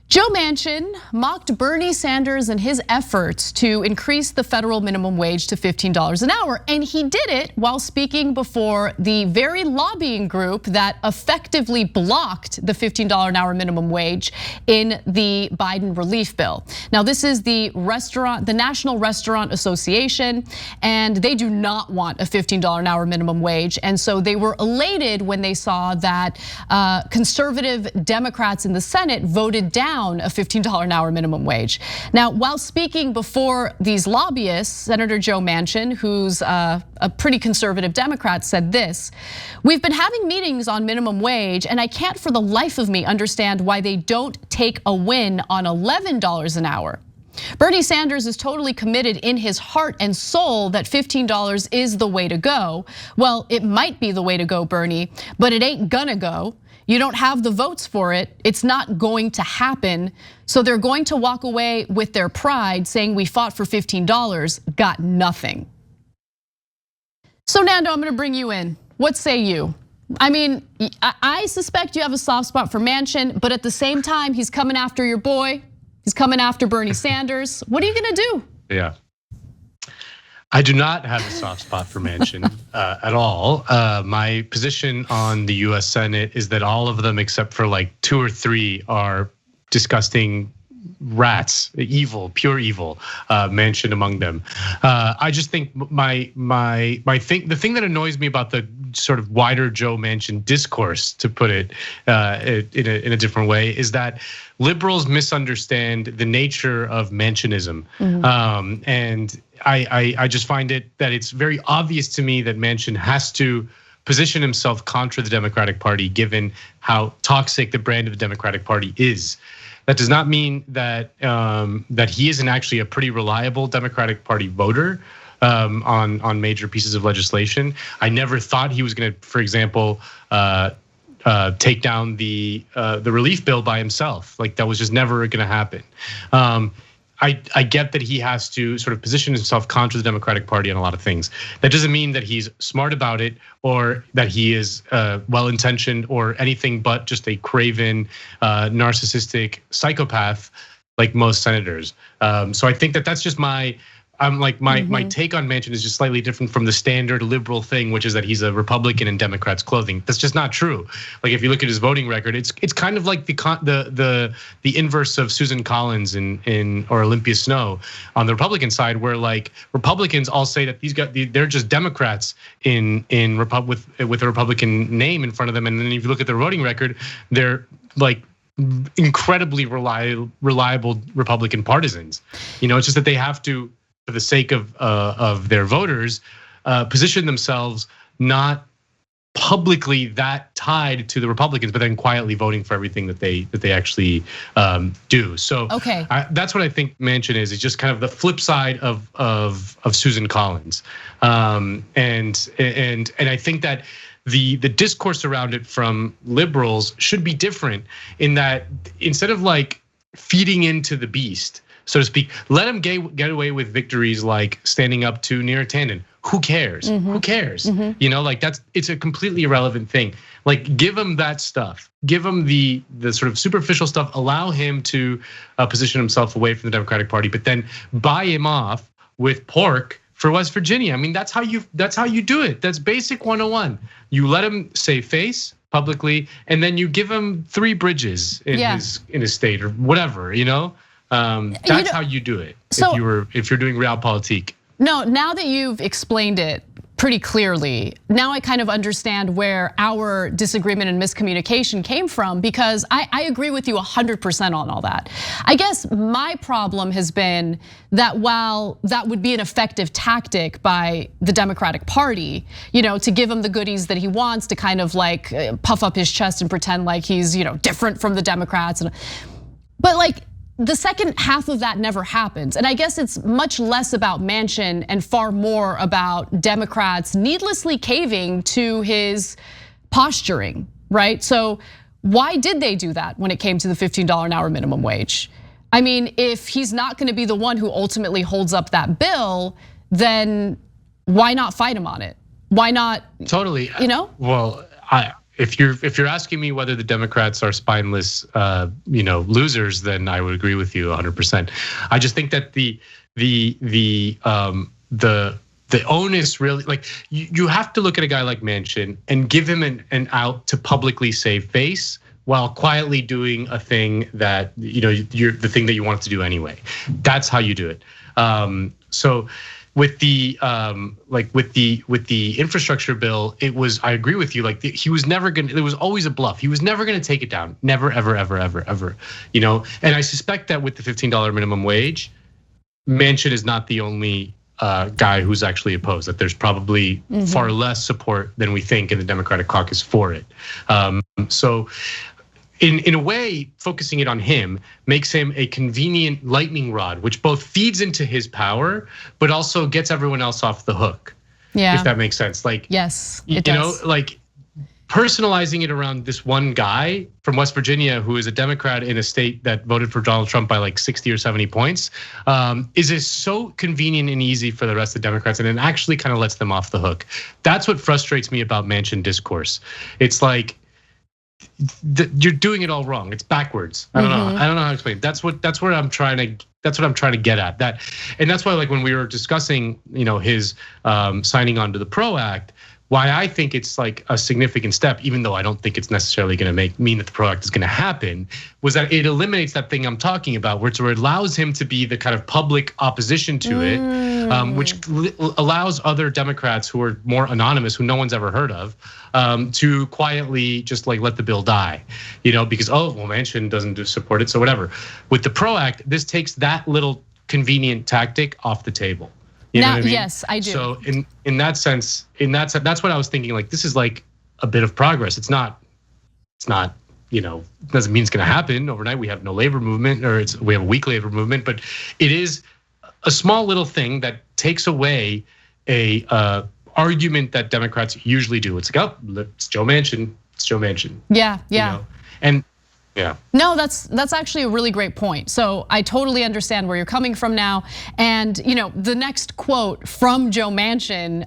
Joe Manchin mocked Bernie Sanders and his efforts to increase the federal minimum wage to $15 an hour. And he did it while speaking before the very lobbying group that effectively blocked the $15 an hour minimum wage in the Biden relief bill. Now, this is the National Restaurant Association, and they do not want a $15 an hour minimum wage. And so they were elated when they saw that conservative Democrats in the Senate voted down a $15 an hour minimum wage. Now, while speaking before these lobbyists, Senator Joe Manchin, who's a pretty conservative Democrat, said this: "We've been having meetings on minimum wage, and I can't for the life of me understand why they don't take a win on $11 an hour. Bernie Sanders is totally committed in his heart and soul that $15 is the way to go. Well, it might be the way to go, Bernie, but it ain't gonna go. You don't have the votes for it. It's not going to happen. So they're going to walk away with their pride saying we fought for $15, got nothing." So Nando, I'm gonna bring you in. What say you? I mean, I suspect you have a soft spot for Manchin, but at the same time, he's coming after your boy. He's coming after Bernie Sanders. What are you gonna do? Yeah. I do not have a soft spot for Manchin at all. My position on the US Senate is that all of them except for like 2 or 3 are disgusting rats, evil, pure evil, Manchin among them. I just think the thing that annoys me about the sort of wider Joe Manchin discourse, to put it in a different way, is that liberals misunderstand the nature of Manchinism. And I just find that it's very obvious to me that Manchin has to position himself contra the Democratic Party, given how toxic the brand of the Democratic Party is. That does not mean that he isn't actually a pretty reliable Democratic Party voter on major pieces of legislation. I never thought he was going to, for example, take down the relief bill by himself. Like, that was just never going to happen. I get that he has to sort of position himself contra the Democratic Party on a lot of things. That doesn't mean that he's smart about it or that he is well-intentioned or anything but just a craven, narcissistic psychopath like most senators. So I think that that's just my take on Manchin is just slightly different from the standard liberal thing, which is that he's a Republican in Democrats' clothing. That's just not true. Like, if you look at his voting record, it's kind of like the inverse of Susan Collins or Olympia Snowe on the Republican side, where like Republicans all say that they're just Democrats with a Republican name in front of them, and then if you look at their voting record, they're like incredibly reliable Republican partisans. It's just that they have to, for the sake of their voters, position themselves not publicly that tied to the Republicans, but then quietly voting for everything that they actually do. So that's what I think Manchin is. It's just kind of the flip side of Susan Collins, and I think that the discourse around it from liberals should be different, in that instead of like feeding into the beast, so to speak, let him get away with victories like standing up to Neera Tanden. Who cares? Who cares? Like it's a completely irrelevant thing. Like, give him that stuff. Give him the sort of superficial stuff. Allow him to position himself away from the Democratic Party, but then buy him off with pork for West Virginia. I mean, that's how you do it. That's basic 101. You let him save face publicly, and then you give him 3 bridges in his state or whatever. That's how you do it. So, if you're doing realpolitik. No, now that you've explained it pretty clearly, now I kind of understand where our disagreement and miscommunication came from, because I agree with you 100% on all that. I guess my problem has been that while that would be an effective tactic by the Democratic Party, to give him the goodies that he wants, to kind of like puff up his chest and pretend like he's different from the Democrats, but like, the second half of that never happens. And I guess it's much less about Manchin and far more about Democrats needlessly caving to his posturing, right? So why did they do that when it came to the $15 an hour minimum wage? I mean, if he's not gonna be the one who ultimately holds up that bill, then why not fight him on it? Why not? Totally. Well, if you're asking me whether the Democrats are spineless, losers, then I would agree with you 100%. I just think that the onus really, like, you have to look at a guy like Manchin and give him an out to publicly save face while quietly doing a thing that you're the thing that you want to do anyway. That's how you do it. So with the infrastructure bill, I agree with you. Like, he was never gonna. It was always a bluff. He was never gonna take it down. Never, ever, ever, ever, ever. And I suspect that with the $15 minimum wage, Manchin is not the only guy who's actually opposed. That there's probably far less support than we think in the Democratic caucus for it. So, in a way, focusing it on him makes him a convenient lightning rod, which both feeds into his power, but also gets everyone else off the hook. Yeah, if that makes sense. Like, yes, it does. Like personalizing it around this one guy from West Virginia who is a Democrat in a state that voted for Donald Trump by like 60 or 70 points, is so convenient and easy for the rest of the Democrats, and it actually kind of lets them off the hook. That's what frustrates me about Manchin discourse. It's like, you're doing it all wrong. It's backwards. I don't know how to explain it. That's what I'm trying to get at. And that's why, like, when we were discussing, his signing on to the PRO Act, why I think it's like a significant step, even though I don't think it's necessarily going to mean that the PRO Act is going to happen, was that it eliminates that thing I'm talking about, where it allows him to be the kind of public opposition to it, which allows other Democrats who are more anonymous, who no one's ever heard of, to quietly just like let the bill die, because Manchin doesn't support it, so whatever. With the PRO Act, this takes that little convenient tactic off the table. You know what I mean? Yes, I do. So in that sense, that's what I was thinking. Like, this is like a bit of progress. It's not, doesn't mean it's going to happen overnight. We have no labor movement, we have a weak labor movement, but it is a small little thing that takes away a argument that Democrats usually do. It's like, it's Joe Manchin. It's Joe Manchin. Yeah. And yeah. No, that's actually a really great point. So I totally understand where you're coming from now. And the next quote from Joe Manchin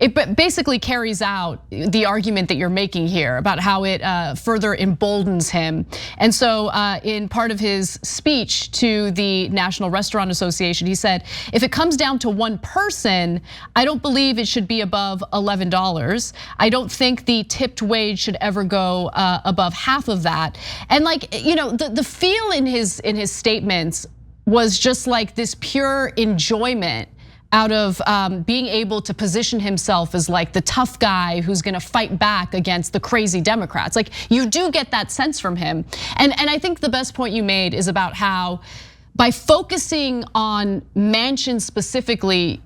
it basically carries out the argument that you're making here about how it further emboldens him. And so in part of his speech to the National Restaurant Association, he said, if it comes down to one person, I don't believe it should be above $11. I don't think the tipped wage should ever go above half of that. And the feel in his statements was just like this pure enjoyment out of being able to position himself as like the tough guy who's gonna fight back against the crazy Democrats. Like, you do get that sense from him. And I think the best point you made is about how by focusing on Manchin specifically,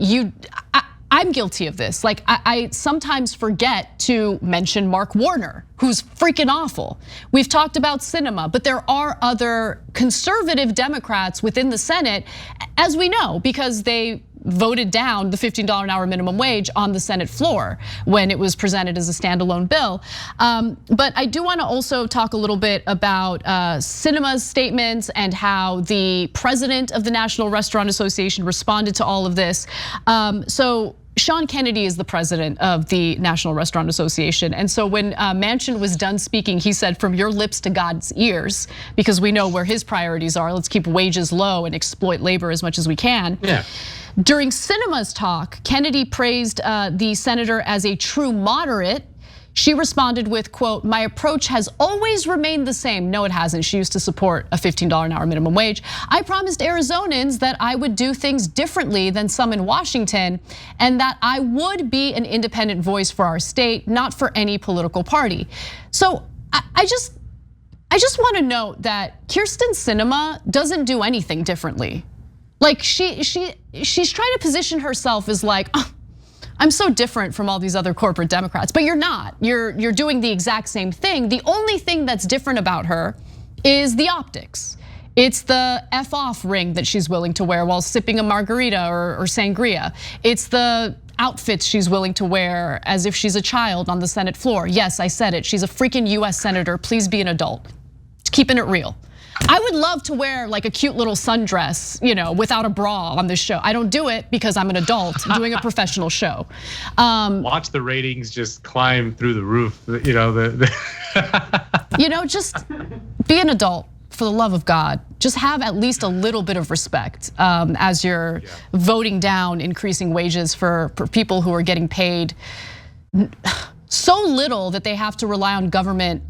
I'm guilty of this. Like, I sometimes forget to mention Mark Warner, who's freaking awful. We've talked about Sinema, but there are other conservative Democrats within the Senate, as we know, because they voted down the $15 an hour minimum wage on the Senate floor when it was presented as a standalone bill. But I do want to also talk a little bit about Sinema's statements and how the president of the National Restaurant Association responded to all of this. So Sean Kennedy is the president of the National Restaurant Association. And so when Manchin was done speaking, he said, from your lips to God's ears, because we know where his priorities are. Let's keep wages low and exploit labor as much as we can. Yeah. During Sinema's talk, Kennedy praised the senator as a true moderate. She responded with, quote, my approach has always remained the same. No, it hasn't. She used to support a $15 an hour minimum wage. I promised Arizonans that I would do things differently than some in Washington, and that I would be an independent voice for our state, not for any political party. So I just want to note that Kyrsten Sinema doesn't do anything differently. Like, she's trying to position herself as like, I'm so different from all these other corporate Democrats, but you're not. You're doing the exact same thing. The only thing that's different about her is the optics. It's the F off ring that she's willing to wear while sipping a margarita or sangria. It's the outfits she's willing to wear as if she's a child on the Senate floor. Yes, I said it. She's a freaking US senator. Please be an adult. Keeping it real. I would love to wear like a cute little sundress, without a bra on this show. I don't do it because I'm an adult doing a professional show. Watch the ratings just climb through the roof. Just be an adult, for the love of God. Just have at least a little bit of respect as you're voting down increasing wages for people who are getting paid so little that they have to rely on government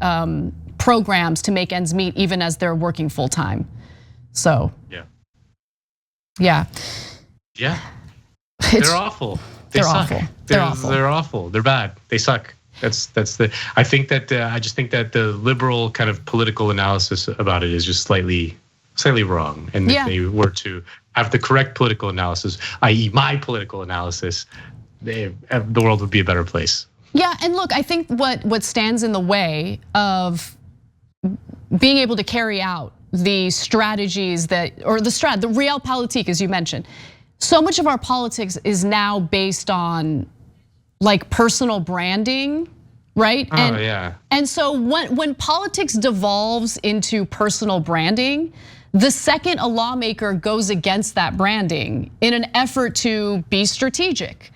programs to make ends meet, even as they're working full time. So yeah. They're awful. They're awful. They're awful. They're bad. They suck. I just think that the liberal kind of political analysis about it is just slightly wrong. And if they were to have the correct political analysis, i.e., my political analysis, the world would be a better place. Yeah, and look, I think what stands in the way of being able to carry out the strategies the realpolitik, as you mentioned, so much of our politics is now based on like personal branding, right? And so when politics devolves into personal branding, the second a lawmaker goes against that branding in an effort to be strategic,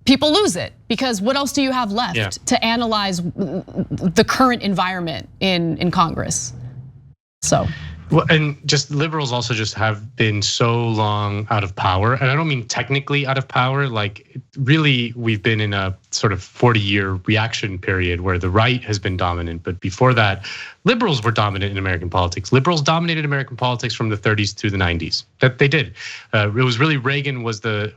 people lose it, because what else do you have left to analyze the current environment in Congress? So. Well, and just liberals also just have been so long out of power, and I don't mean technically out of power. Like really, we've been in a sort of 40-year reaction period where the right has been dominant, but before that, liberals were dominant in American politics. Liberals dominated American politics from the 30s through the 90s. That they did. It was really Reagan was the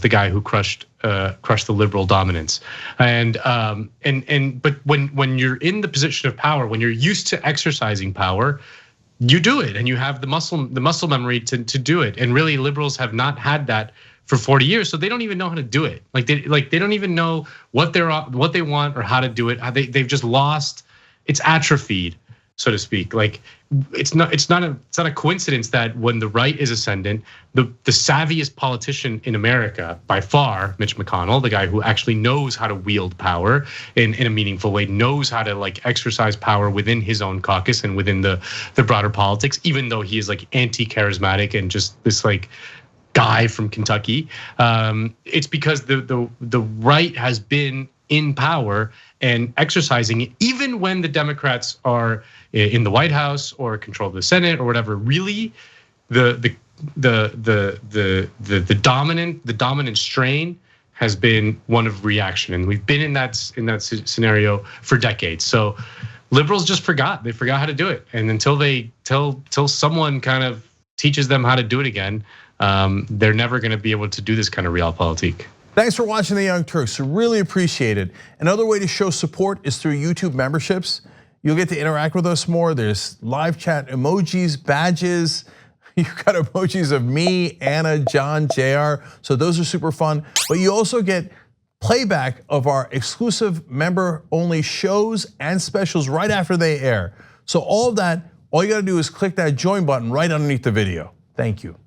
guy who crushed the liberal dominance. But when you're in the position of power, when you're used to exercising power, you do it, and you have the muscle memory to do it. And really, liberals have not had that for 40 years, so they don't even know how to do it. Like they don't even know what they want or how to do it. They've just lost. It's atrophied, so to speak. Like it's not a coincidence that when the right is ascendant, the savviest politician in America by far, Mitch McConnell, the guy who actually knows how to wield power in a meaningful way, knows how to like exercise power within his own caucus and within the broader politics, even though he is like anti-charismatic and just this like guy from Kentucky. It's because the right has been in power and exercising it, even when the Democrats are in the White House or control the Senate or whatever. Really, the dominant strain has been one of reaction, and we've been in that scenario for decades. So liberals just forgot. They forgot how to do it, and until someone kind of teaches them how to do it again, they're never going to be able to do this kind of realpolitik. Thanks for watching The Young Turks, really appreciate it. Another way to show support is through YouTube memberships. You'll get to interact with us more. There's live chat emojis, badges. You've got emojis of me, Anna, John, JR. So those are super fun. But you also get playback of our exclusive member-only shows and specials right after they air. So all of that, all you gotta do is click that join button right underneath the video. Thank you.